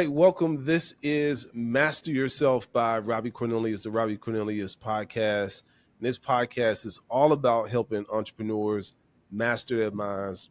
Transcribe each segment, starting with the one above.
Hey, welcome. This is Master Yourself by Robbie Cornelius, the Robbie Cornelius podcast. And this podcast is all about helping entrepreneurs master their minds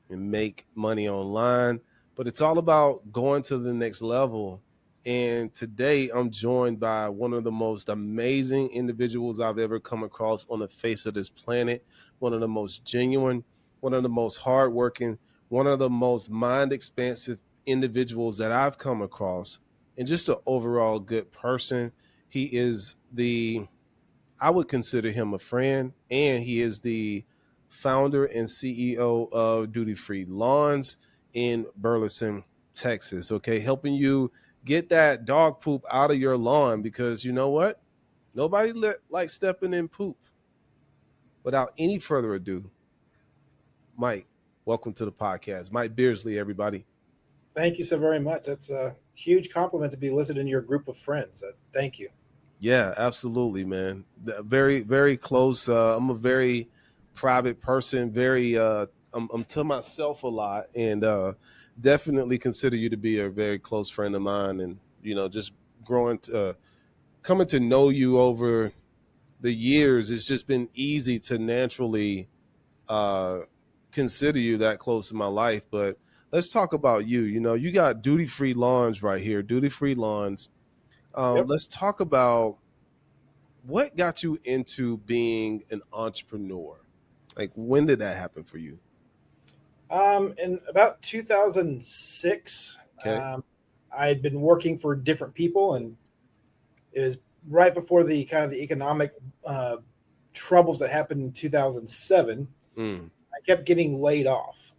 and make money online. But it's all about going to the next level. And today I'm joined by one of the most amazing individuals I've ever come across on the face of this planet, one of the most genuine, one of the most hardworking, one of the most mind expansive individuals that I've come across, and just an overall good person. He is I would consider him a friend, and he is the founder and CEO of Duty Free Lawns in Burleson, Texas. Okay, helping you get that dog poop out of your lawn, because you know what? Nobody likes stepping in poop. Without any further ado, Mike, welcome to the podcast. Mike Beardsley, everybody. Thank you so very much. That's a huge compliment to be listed in your group of friends. Thank you. Yeah, absolutely, man. Very, very close. I'm a very private person. I'm to myself a lot, and definitely consider you to be a very close friend of mine. And just coming to know you over the years, it's just been easy to naturally uh, consider you that close in my life. But let's talk about you. You got Duty Free Lawns right here. Duty Free Lawns. Yep. Let's talk about what got you into being an entrepreneur. Like, when did that happen for you? In about 2006, Okay. I had been working for different people, and it was right before the kind of the economic uh, troubles that happened in 2007. Mm, I kept getting laid off,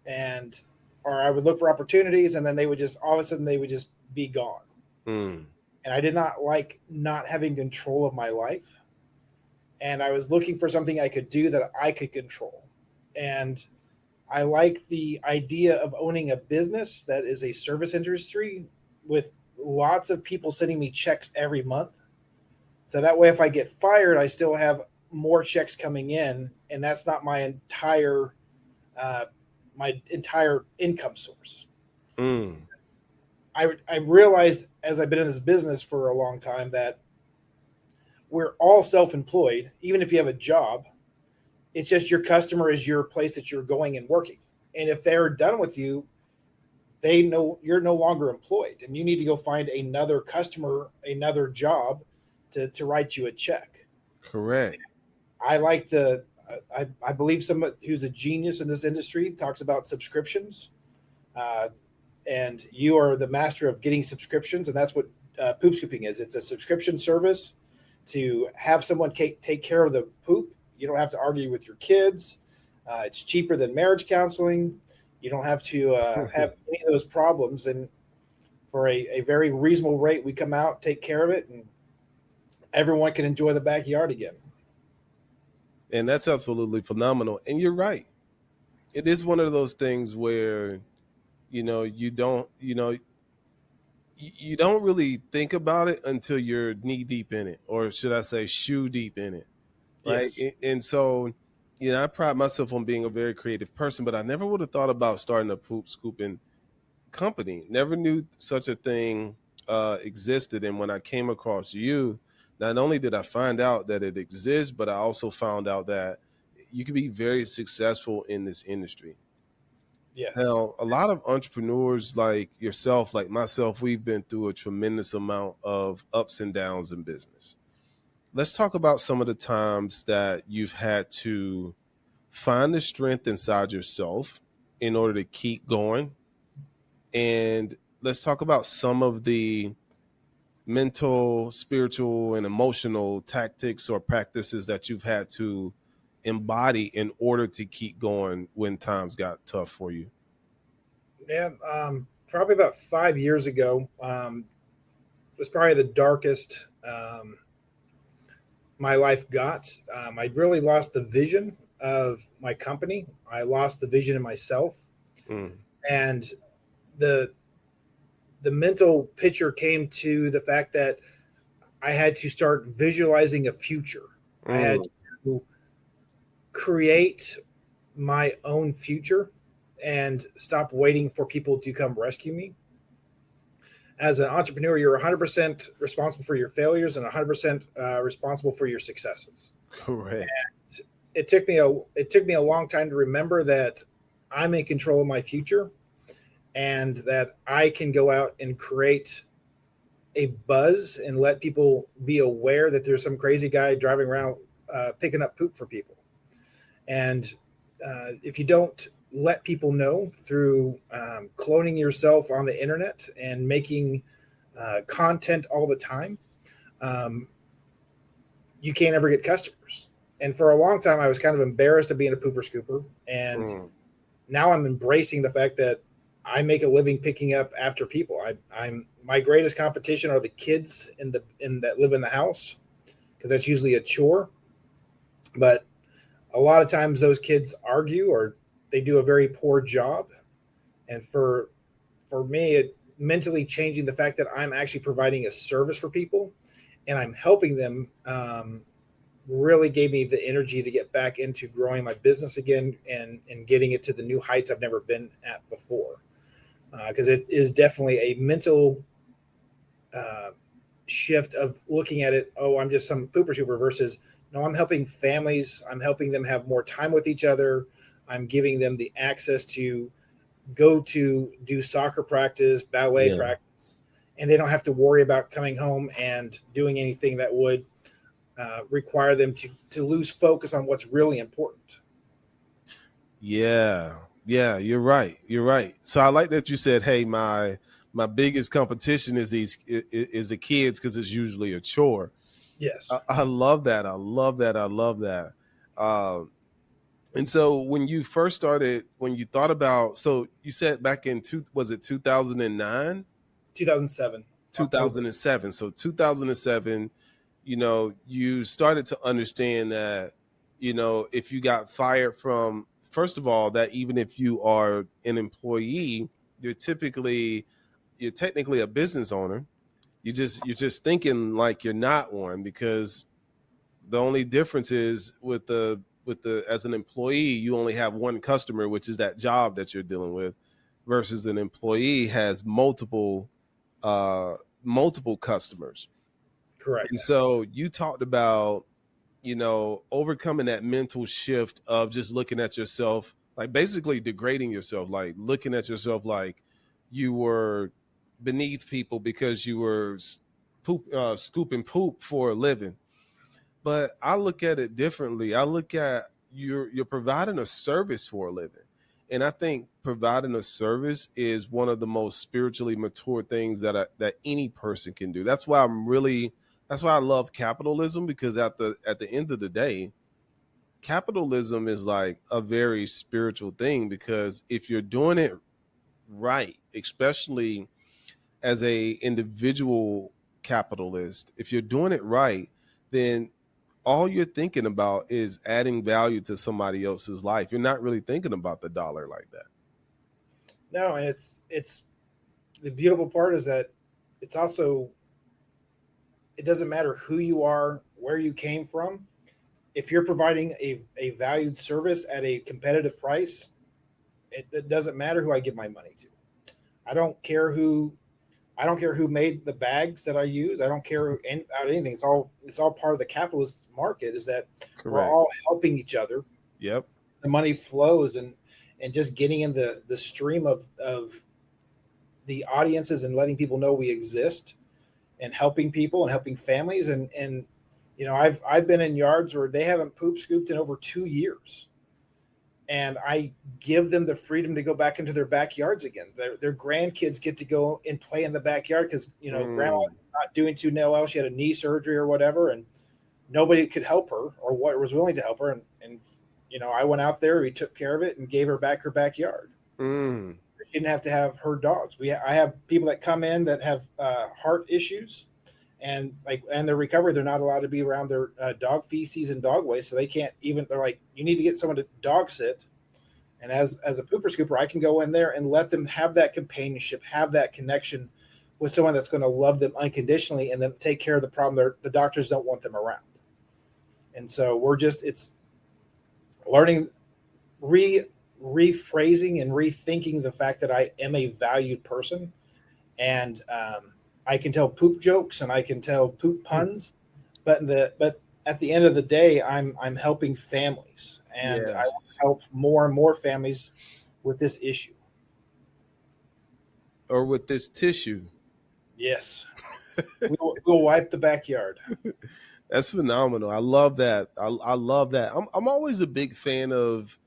and or I would look for opportunities, and then they would just all of a sudden they would just be gone. mm, And I did not like not having control of my life. And I was looking for something I could do that I could control. And I like the idea of owning a business that is a service industry with lots of people sending me checks every month. So that way, if I get fired, I still have more checks coming in, and that's not uh, my entire income source. mm. I realized as I've been in this business for a long time that we're all self-employed, even if you have a job. It's just your customer is your place that you're going and working. And if they're done with you, they know you're no longer employed and you need to go find another customer, another job to write you a check. Correct. I like the, I believe someone who's a genius in this industry talks about subscriptions. Uh, and you are the master of getting subscriptions. And that's what poop scooping is. It's a subscription service to have someone take care of the poop. You don't have to argue with your kids. It's cheaper than marriage counseling. You don't have to have any of those problems. And for a very reasonable rate, we come out, take care of it, and everyone can enjoy the backyard again. And that's absolutely phenomenal. And you're right. It is one of those things where, you don't really think about it until you're knee deep in it, or should I say shoe deep in it. Right. Yes. And so, I pride myself on being a very creative person, but I never would have thought about starting a poop scooping company. Never knew such a thing existed. And when I came across you, not only did I find out that it exists, but I also found out that you can be very successful in this industry. Yes. Now, a lot of entrepreneurs like yourself, like myself, we've been through a tremendous amount of ups and downs in business. Let's talk about some of the times that you've had to find the strength inside yourself in order to keep going. And let's talk about some of the mental, spiritual, and emotional tactics or practices that you've had to embody in order to keep going when times got tough for you. Yeah. Probably about 5 years ago, was probably the darkest my life got. I really lost the vision of my company. I lost the vision of myself, Mm, and the the mental picture came to the fact that I had to start visualizing a future. I had mm, to create my own future and stop waiting for people to come rescue me. as an entrepreneur, you're 100% responsible for your failures and 100% responsible for your successes. Correct. And it took me a long time to remember that I'm in control of my future and that I can go out and create a buzz and let people be aware that there's some crazy guy driving around picking up poop for people. And if you don't let people know through cloning yourself on the internet and making content all the time, um, you can't ever get customers. And for a long time, I was kind of embarrassed of being a pooper scooper. And now I'm embracing the fact that I make a living picking up after people. I'm my greatest competition are the kids that live in the house, because that's usually a chore. But a lot of times those kids argue or they do a very poor job. And for me, it mentally changing the fact that I'm actually providing a service for people and I'm helping them really gave me the energy to get back into growing my business again and getting it to the new heights I've never been at before. Because it is definitely a mental shift of looking at it. Oh, I'm just some pooper scooper versus no, I'm helping families. I'm helping them have more time with each other. I'm giving them the access to go to do soccer practice, ballet practice, and they don't have to worry about coming home and doing anything that would require them to lose focus on what's really important. Yeah, you're right. You're right. So I like that you said, "Hey, my biggest competition is the kids because it's usually a chore." Yes. I love that. I love that. I love that. And so when you first started, when you thought about, so you said back in was it 2009? 2007. 2007. So 2007, you started to understand that, if you got fired from, first of all, that even if you are an employee, you're technically a business owner. You're just thinking like you're not one, because the only difference is with the as an employee, you only have one customer, which is that job that you're dealing with, versus an employee has uh multiple customers. Correct. And so you talked about, overcoming that mental shift of just looking at yourself, like basically degrading yourself, like looking at yourself like you were beneath people because you were scooping poop for a living. But I look at it differently. I look at you're providing a service for a living. And I think providing a service is one of the most spiritually mature things that any person can do. That's why I love capitalism, because at the end of the day, capitalism is like a very spiritual thing, because if you're doing it right, especially as a individual capitalist, if you're doing it right, then all you're thinking about is adding value to somebody else's life. You're not really thinking about the dollar like that. No, and it's the beautiful part is that it's also, it doesn't matter who you are, where you came from. If you're providing a valued service at a competitive price, it doesn't matter who I give my money to. I don't care who made the bags that I use. I don't care about anything. It's all part of the capitalist market. Is that we're Correct. all helping each other. Yep. The money flows and just getting in the stream of the audiences and letting people know we exist and helping people and helping families and I've been in yards where they haven't poop scooped in over 2 years, and I give them the freedom to go back into their backyards again. Their grandkids get to go and play in the backyard because grandma's not doing too well. She had a knee surgery or whatever, and nobody could help her or what was willing to help her. And I went out there, we took care of it, and gave her back her backyard. She didn't have to have her dogs. I have people that come in that have heart issues, and their recovery, they're not allowed to be around their dog feces and dog waste, so they can't even. They're like, you need to get someone to dog sit. And as a pooper scooper, I can go in there and let them have that companionship, have that connection with someone that's going to love them unconditionally, and then take care of the problem. The doctors don't want them around, and so it's learning, rephrasing and rethinking the fact that I am a valued person, and I can tell poop jokes and I can tell poop puns, but at the end of the day, I'm helping families, and I want to Yes. help more and more families with this issue. Or with this tissue. Yes, we'll wipe the backyard. That's phenomenal. I love that. I love that. I'm always a big fan of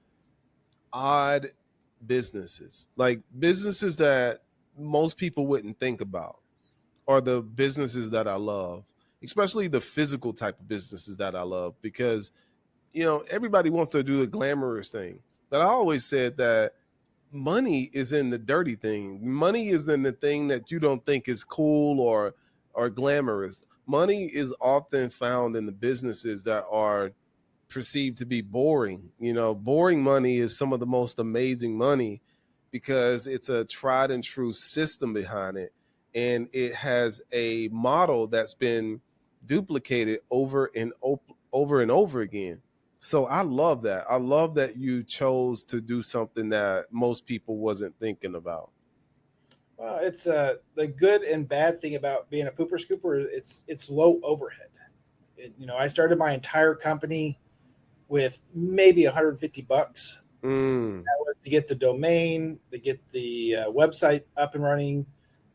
odd businesses, like businesses that most people wouldn't think about, are the businesses that I love, especially the physical type of businesses that I love, because everybody wants to do the glamorous thing. But I always said that money is in the dirty thing. Money is in the thing that you don't think is cool or glamorous. Money is often found in the businesses that are perceived to be boring. Boring money is some of the most amazing money because it's a tried and true system behind it. And it has a model that's been duplicated over and over again. So I love that. I love that you chose to do something that most people wasn't thinking about. Well, it's the good and bad thing about being a pooper scooper. It's low overhead. I started my entire company with maybe $150. Mm, That was to get the domain, to get the website up and running,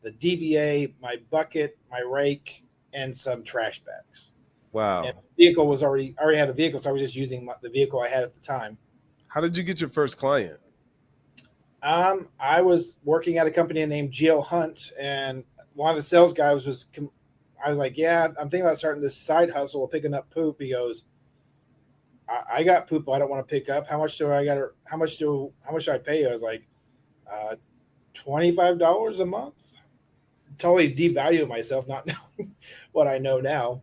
the DBA, my bucket, my rake, and some trash bags. And wow. the vehicle was already had a vehicle, so I was just using the vehicle I had at the time. How did you get your first client? I was working at a company named GL Hunt, and one of the sales guys I was like, "Yeah, I'm thinking about starting this side hustle of picking up poop." He goes, I got poop I don't want to pick up. How much do I got? How much do I pay you?" I was like, $25 a month. Totally devalued myself, not knowing what I know now.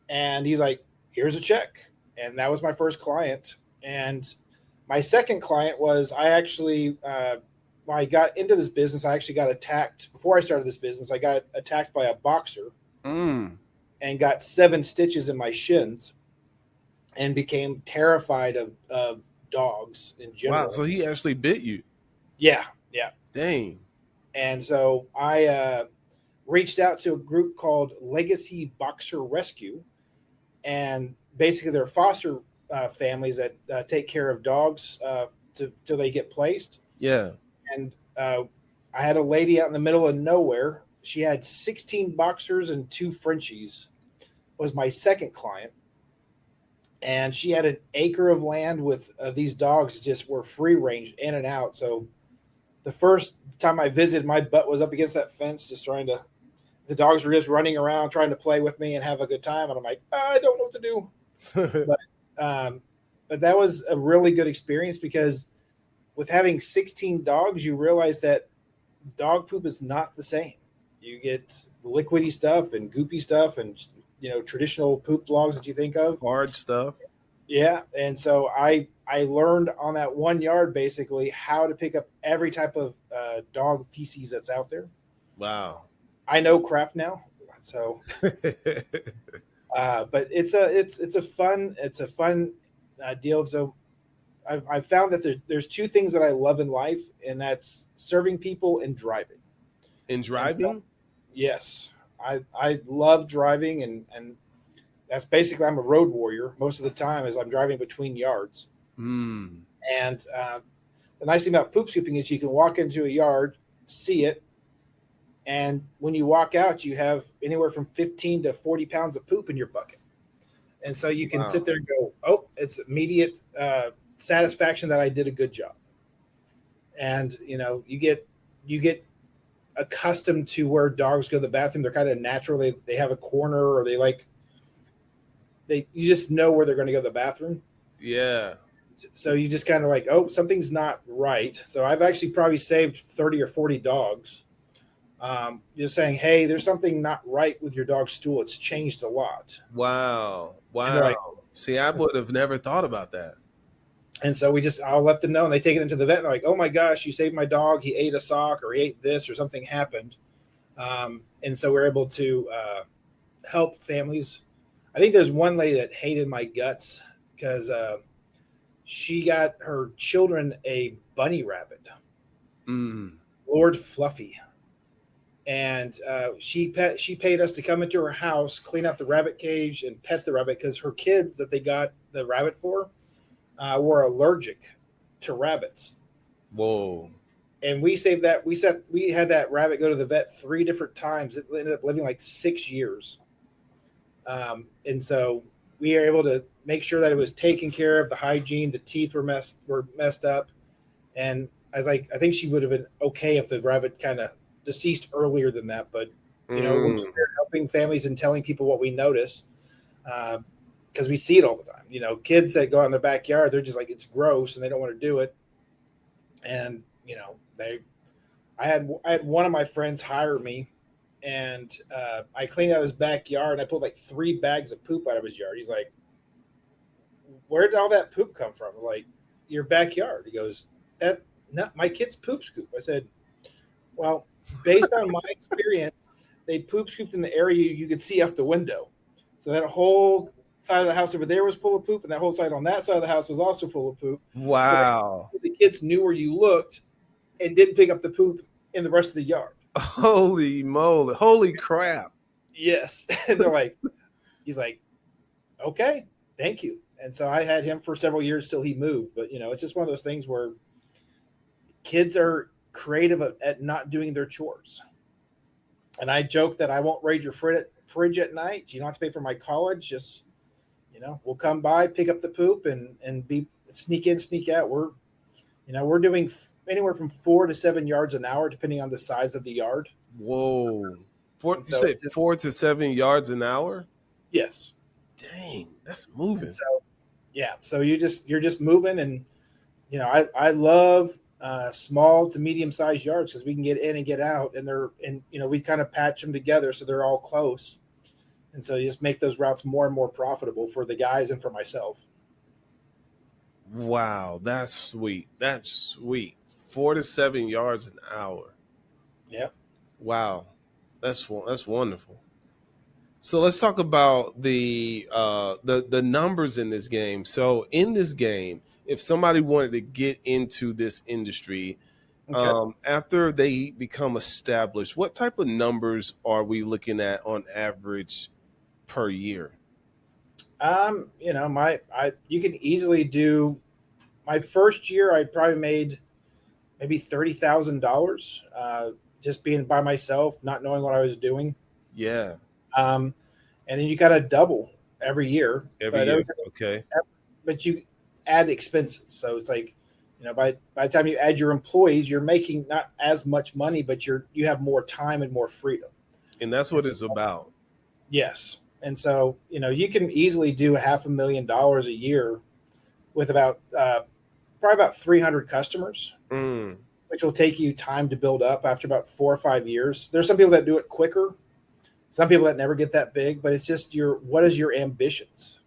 And he's like, "Here's a check," and that was my first client. And my second client was I actually when I got into this business, I actually got attacked before I started this business. I got attacked by a boxer Mm, and got 7 stitches in my shins and became terrified of dogs in wow. general. So he actually bit you. Yeah, yeah. Dang. And so I reached out to a group called Legacy Boxer Rescue, and basically they're foster families that take care of dogs till they get placed. Yeah. And I had a lady out in the middle of nowhere. She had 16 boxers and 2 Frenchies. Was my second client, and she had an acre of land with these dogs just were free range in and out. So the first time I visited, my butt was up against that fence, just trying to. The dogs were just running around trying to play with me and have a good time, and I'm like, I don't know what to do. Um, but that was a really good experience because with having 16 dogs, you realize that dog poop is not the same. You get liquidy stuff and goopy stuff and traditional poop logs that you think of. Hard stuff. Yeah, and so I learned on that 1 yard basically how to pick up every type of dog feces that's out there. Wow. I know crap now, so but it's a fun deal. So I've found that there's 2 things that I love in life, and that's serving people and driving. In And so driving? yes, I love driving, and that's basically I'm a road warrior most of the time as I'm driving between yards. Mm. And the nice thing about poop scooping is you can walk into a yard, see it, and when you walk out, you have anywhere from 15 to 40 pounds of poop in your bucket. And so you can sit Wow. there and go, oh, it's immediate satisfaction that I did a good job. And you get accustomed to where dogs go to the bathroom. They're kind of natural. They have a corner, or you just know where they're going to go to the bathroom. Yeah. So you just kind of like, oh, something's not right. So I've actually probably saved 30 or 40 dogs. Just saying, hey, there's something not right with your dog's stool. It's changed a lot. Wow. And they're like, Wow. See, I would have never thought about that. and so I'll let them know, and they take it into the vet. And they're like, oh my gosh, you saved my dog. He ate a sock, or he ate this, or something happened. And so we're able to help families. I think there's one lady that hated my guts because she got her children a bunny rabbit, Mm. Lord Fluffy. and she paid us to come into her house, clean out the rabbit cage, and pet the rabbit because her kids that they got the rabbit for were allergic to rabbits. Whoa. And we saved that. We had that rabbit go to the vet 3 different times. It ended up living like 6 years. And so we were able to make sure that it was taken care of. The hygiene, the teeth were messed up. And I think she would have been okay if the rabbit kind of deceased earlier than that. But, we're just there helping families and telling people what we notice. Because we see it all the time. Kids that go out in their backyard, they're just like, it's gross and they don't want to do it. And, I had one of my friends hire me, and I cleaned out his backyard, and I pulled like 3 bags of poop out of his yard. He's like, where did all that poop come from? I'm like, your backyard. He goes, that not my kid's poop scoop. I said, well, based on my experience, they poop scooped in the area you could see out the window. So that whole side of the house over there was full of poop, and that whole side on that side of the house was also full of poop. Wow. So the kids knew where you looked and didn't pick up the poop in the rest of the yard. Holy moly. Holy crap. Yes. And they're like, he's like, okay, thank you. And so I had him for several years till he moved. But, it's just one of those things where kids are creative at not doing their chores. And I joke that I won't raid your fridge at night. You don't have to pay for my college. Just, we'll come by, pick up the poop, and sneak in, sneak out. We're doing anywhere from 4 to 7 yards an hour, depending on the size of the yard. Whoa. You said 4 to 7 yards an hour? Yes. Dang, that's moving. And so, yeah. So you're just moving, and I love small to medium sized yards because we can get in and get out, and we kind of patch them together so they're all close, and so you just make those routes more and more profitable for the guys and for myself. Wow, that's sweet. That's sweet. 4 to 7 yards an hour. Yep. Wow, that's wonderful. So let's talk about the numbers in this game. So in this game, if somebody wanted to get into this industry, okay, after they become established, what type of numbers are we looking at on average per year? You can easily do. My first year, I probably made maybe $30,000 just being by myself, not knowing what I was doing. Yeah. And then you got to double every year. Okay. But you add expenses, so it's like, by the time you add your employees, you're making not as much money, but you have more time and more freedom. And that's what it's about. Yes. And so, you can easily do $500,000 a year with probably about 300 customers, which will take you time to build up after about 4 or 5 years. There's some people that do it quicker, some people that never get that big, but it's just what is your ambitions?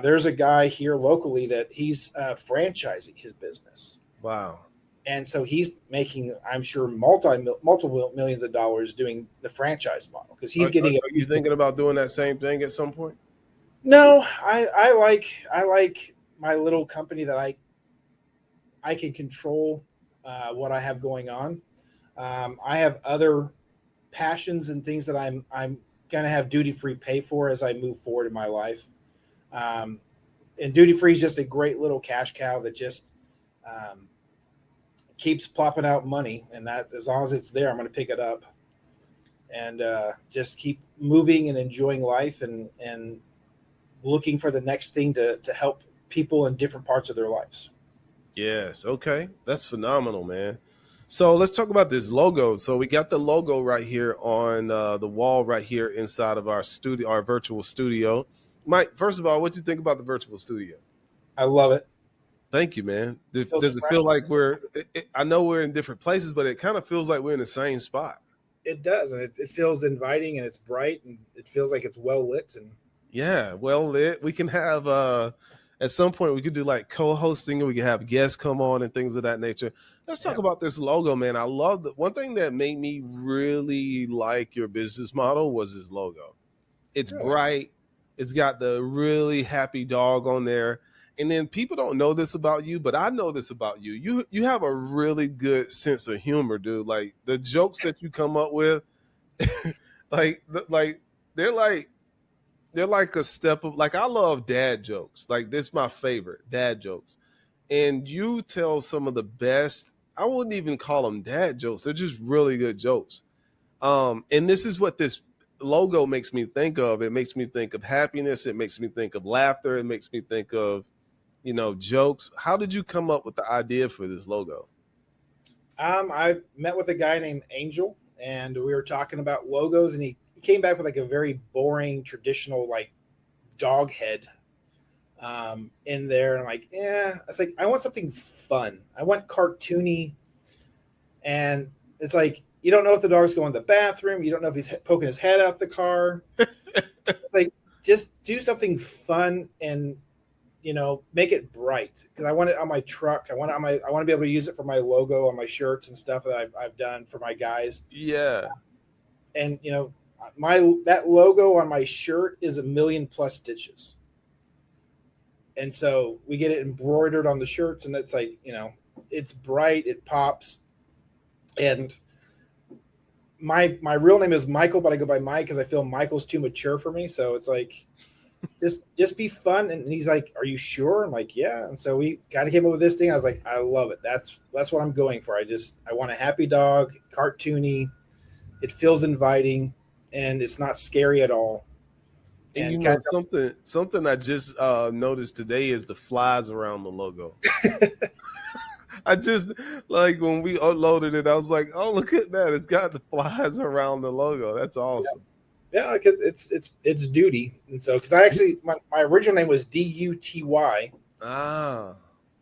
There's a guy here locally that he's franchising his business. Wow. And so he's making, I'm sure, multiple millions of dollars doing the franchise model because he's getting. Are you thinking about doing that same thing at some point? No, I like my little company that I can control what I have going on. I have other passions and things that I'm going to have duty free pay for as I move forward in my life. And duty free is just a great little cash cow that just keeps plopping out money, and that as long as it's there, I'm going to pick it up and just keep moving and enjoying life and looking for the next thing to help people in different parts of their lives. Yes. Okay. That's phenomenal, man. So let's talk about this logo. So we got the logo right here on the wall right here inside of our studio, our virtual studio. Mike, first of all, what do you think about the virtual studio? I love it. Thank you, man. Does it feel like I know we're in different places, but it kind of feels like we're in the same spot. It does. And it feels inviting, and it's bright, and it feels like it's well lit. And yeah, well lit. We can have, at some point we could do like co-hosting, and we can have guests come on and things of that nature. Let's talk about this logo, man. I love one thing that made me really like your business model was this logo. It's bright. It's got the really happy dog on there. And then people don't know this about you, but I know this about you. You have a really good sense of humor, dude. Like the jokes that you come up with like they're like they're like a step of like I love dad jokes. Like this is my favorite dad jokes. And you tell some of the best, I wouldn't even call them dad jokes. They're just really good jokes. And this is what this logo makes me think of. It makes me think of happiness. It makes me think of laughter. It makes me think of, jokes. How did you come up with the idea for this logo? I met with a guy named Angel, and we were talking about logos, and he came back with like a very boring, traditional like dog head in there. And I'm like, yeah, it's like I want something fun. I want cartoony, and it's like you don't know if the dog's going to the bathroom. You don't know if he's poking his head out the car. It's like just do something fun and make it bright because I want it on my truck. I want it on I want to be able to use it for my logo on my shirts and stuff that I've done for my guys. Yeah. And that logo on my shirt is 1,000,000+ stitches. And so we get it embroidered on the shirts, and it's like, it's bright, it pops. And my real name is Michael, but I go by Mike because I feel Michael's too mature for me. So it's like, just be fun. And he's like, are you sure? I'm like, yeah. And so we kind of came up with this thing. I was like, I love it. That's what I'm going for. I want a happy dog, cartoony. It feels inviting, and it's not scary at all. And something I just noticed today is the flies around the logo. I just like when we uploaded it, I was like, "Oh, look at that! It's got the flies around the logo. That's awesome." Yeah, because it's duty, and so because I actually my original name was Duty. Ah.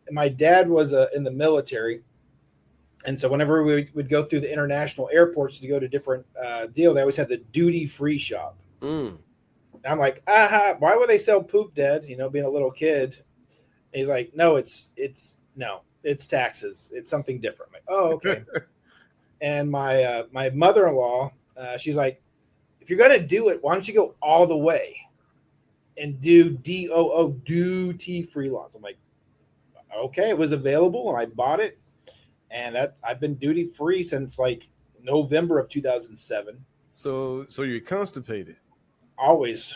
And my dad was in the military, and so whenever we would go through the international airports to go to different deal, they always had the duty free shop. Mm. And I'm like, aha, why would they sell poop, Dad? Being a little kid. And he's like, no, it's taxes. It's something different. I'm like, oh, okay. And my mother-in-law, she's like, if you're gonna do it, why don't you go all the way and do DOO duty free laws? I'm like, okay, it was available and I bought it, and I've been duty free since like November of 2007. So you're constipated. Always.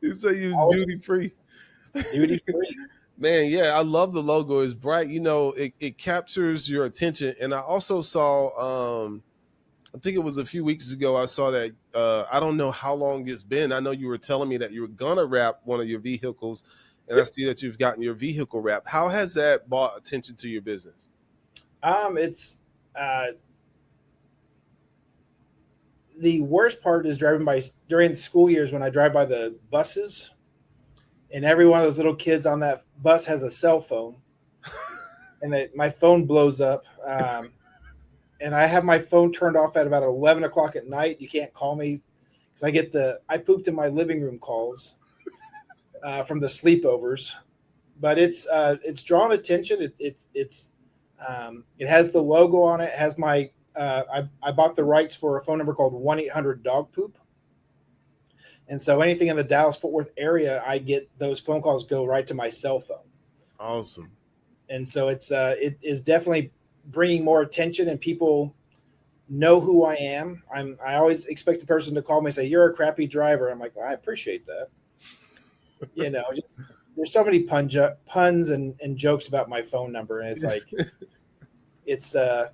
You say you was duty free. Duty free. Man, yeah, I love the logo. It's bright. It captures your attention. And I also saw, I think it was a few weeks ago, I saw that, I don't know how long it's been. I know you were telling me that you were going to wrap one of your vehicles, and I see that you've gotten your vehicle wrap. How has that brought attention to your business? It's the worst part is driving by during the school years when I drive by the buses, and every one of those little kids on that bus has a cell phone, and my phone blows up. And I have my phone turned off at about 11 o'clock at night. You can't call me because I pooped in my living room calls from the sleepovers. But it's drawn attention. It has the logo on it. It has my I bought the rights for a phone number called 1-800-DOG-POOP. And so anything in the Dallas-Fort Worth area, I get those phone calls go right to my cell phone. Awesome. And so it is definitely bringing more attention, and people know who I am. I always expect the person to call me and say, "You're a crappy driver." I'm like, well, I appreciate that. There's so many puns and jokes about my phone number, and it's like it's a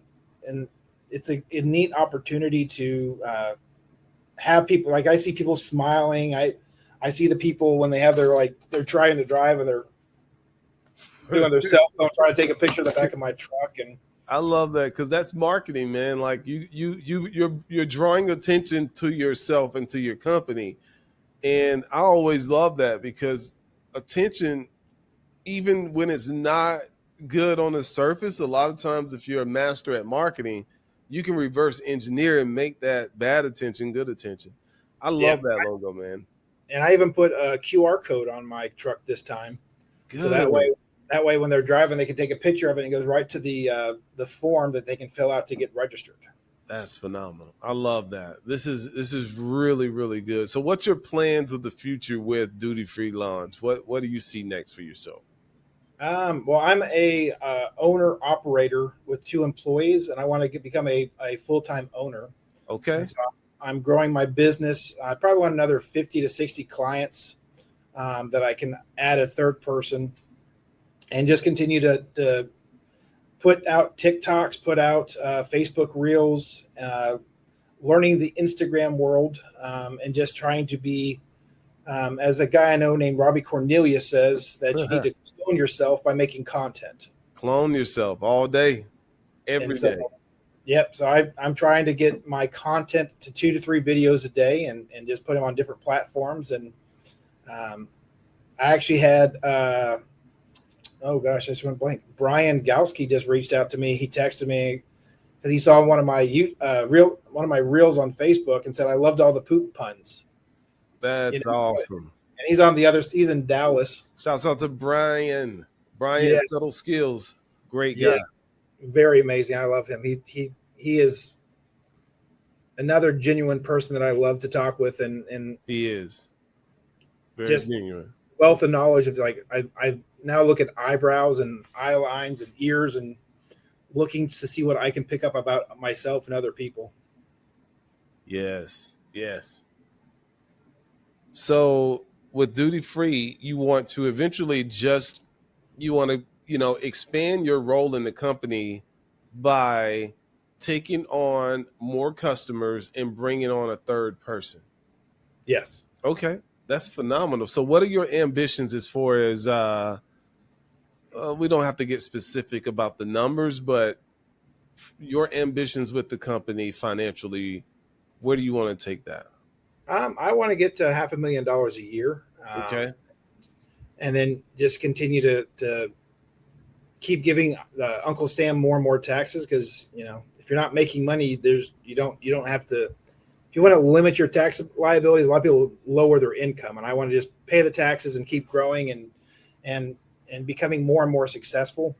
neat opportunity to have people, like I see people smiling. I see the people when they have they're trying to drive and they're on their cell phone trying to take a picture of the back of my truck. And I love that because that's marketing, man. Like you're drawing attention to yourself and to your company, and I always love that because attention, even when it's not good on the surface, a lot of times if you're a master at marketing, you can reverse engineer and make that bad attention good attention. I love that logo, man. And I even put a QR code on my truck this time, Good. So that way when they're driving, they can take a picture of it and it goes right to the form that they can fill out to get registered. That's phenomenal. I love that. This is really, really good. So what's your plans of the future with Duty Free Lawns? What do you see next for yourself? Well, I'm a owner operator with 2 employees, and I want to become a full-time owner. Okay. And so I'm growing my business. I probably want another 50 to 60 clients that I can add a third person and just continue to put out TikToks, put out Facebook Reels, learning the Instagram world, and just trying to be, as a guy I know named Robbie Cornelius says, that you need to clone yourself by making content. Clone yourself all day, And every so, day. yep. So I'm trying to get my content to 2 to 3 videos a day and just put them on different platforms. And I actually had, oh gosh, I just went blank. Brian Galsky just reached out to me. He texted me because he saw one of my reels on Facebook and said I loved all the poop puns. That's awesome. And he's on the other. He's in Dallas. Shouts out to Brian. Brian, yes. Subtle Skills, great guy. Very amazing. I love him. He is another genuine person that I love to talk with, and he is very just genuine. Wealth of knowledge of like I now look at eyebrows and eye lines and ears and looking to see what I can pick up about myself and other people. Yes. So with Duty Free, you want to eventually expand your role in the company by taking on more customers and bringing on a third person. Yes. Okay. That's phenomenal. So what are your ambitions as far as, we don't have to get specific about the numbers, but your ambitions with the company financially, where do you want to take that? I want to get to $500,000 a year. Okay. And then just continue to keep giving Uncle Sam more and more taxes. Cause if you're not making money, you don't have to, if you want to limit your tax liabilities, a lot of people lower their income, and I want to just pay the taxes and keep growing and becoming more and more succcessl.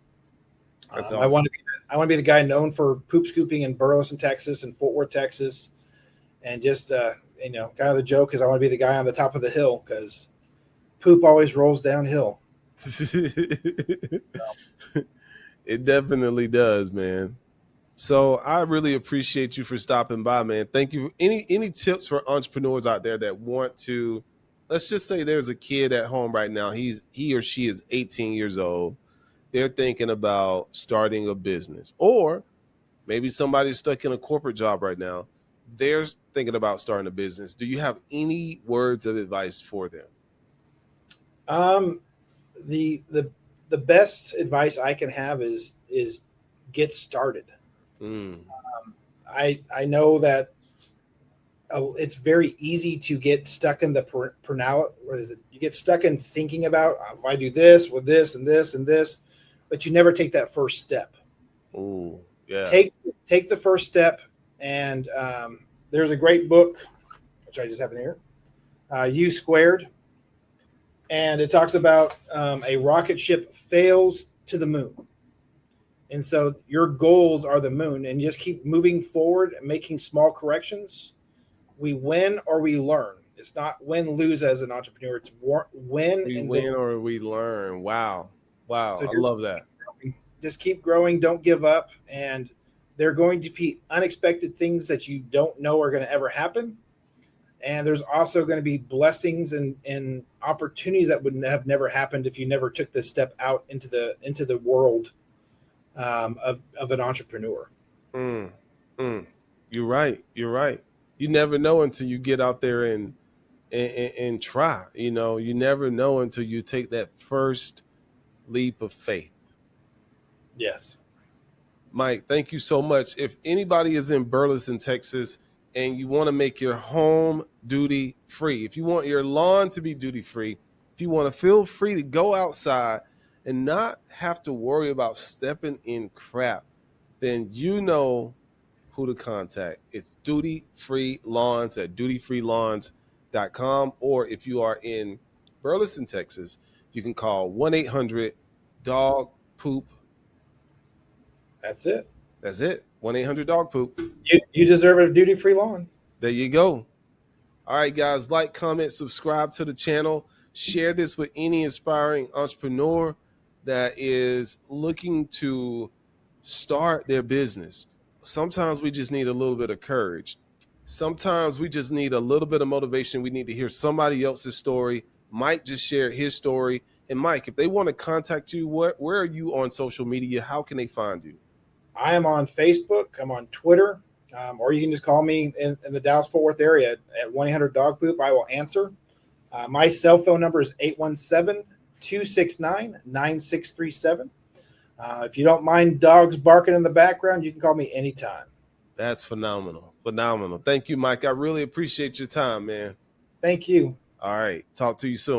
That's awesome. I want to be the guy known for poop scooping in Burleson, Texas, and Fort Worth, Texas, and just kind of the joke is I want to be the guy on the top of the hill because poop always rolls downhill. It definitely does, man. So I really appreciate you for stopping by, man. Thank you. Any tips for entrepreneurs out there that want to, let's just say there's a kid at home right now. He or she is 18 years old. They're thinking about starting a business, or maybe somebody's stuck in a corporate job right now. They're thinking about starting a business. Do you have any words of advice for them? The best advice I can have is get started. I know that it's very easy to get stuck in you get stuck in thinking about if I do this with this and this and this, but you never take that first step. Oh, yeah. Take the first step. And there's a great book, which I just have in here, U Squared. And it talks about a rocket ship fails to the moon. And so your goals are the moon, and you just keep moving forward and making small corrections. We win or we learn. It's not win, lose as an entrepreneur. It's win. We win or we learn. Wow. So I love that. Just keep growing. Don't give up. And there are going to be unexpected things that you don't know are going to ever happen. And there's also going to be blessings and opportunities that would have never happened if you never took this step out into the world of an entrepreneur. You're right. You never know until you get out there and try. You never know until you take that first leap of faith. Yes. Mike, thank you so much. If anybody is in Burleson, Texas, and you want to make your home duty free, if you want your lawn to be duty free, if you want to feel free to go outside and not have to worry about stepping in crap, then you know who to contact. It's Duty Free Lawns at dutyfreelawns.com. Or if you are in Burleson, Texas, you can call 1-800-DOG-POOP. That's it. 1-800-DOG-POOP. You deserve a duty-free lawn. There you go. All right, guys, like, comment, subscribe to the channel. Share this with any aspiring entrepreneur that is looking to start their business. Sometimes we just need a little bit of courage. Sometimes we just need a little bit of motivation. We need to hear somebody else's story. Mike just shared his story. And Mike, if they want to contact you, where are you on social media? How can they find you? I am on Facebook. I'm on Twitter. Or you can just call me in the Dallas-Fort Worth area at 1-800-DOG-POOP. I will answer. My cell phone number is 817-269-9637. If you don't mind dogs barking in the background, you can call me anytime. That's phenomenal. Phenomenal. Thank you, Mike. I really appreciate your time, man. Thank you. All right. Talk to you soon.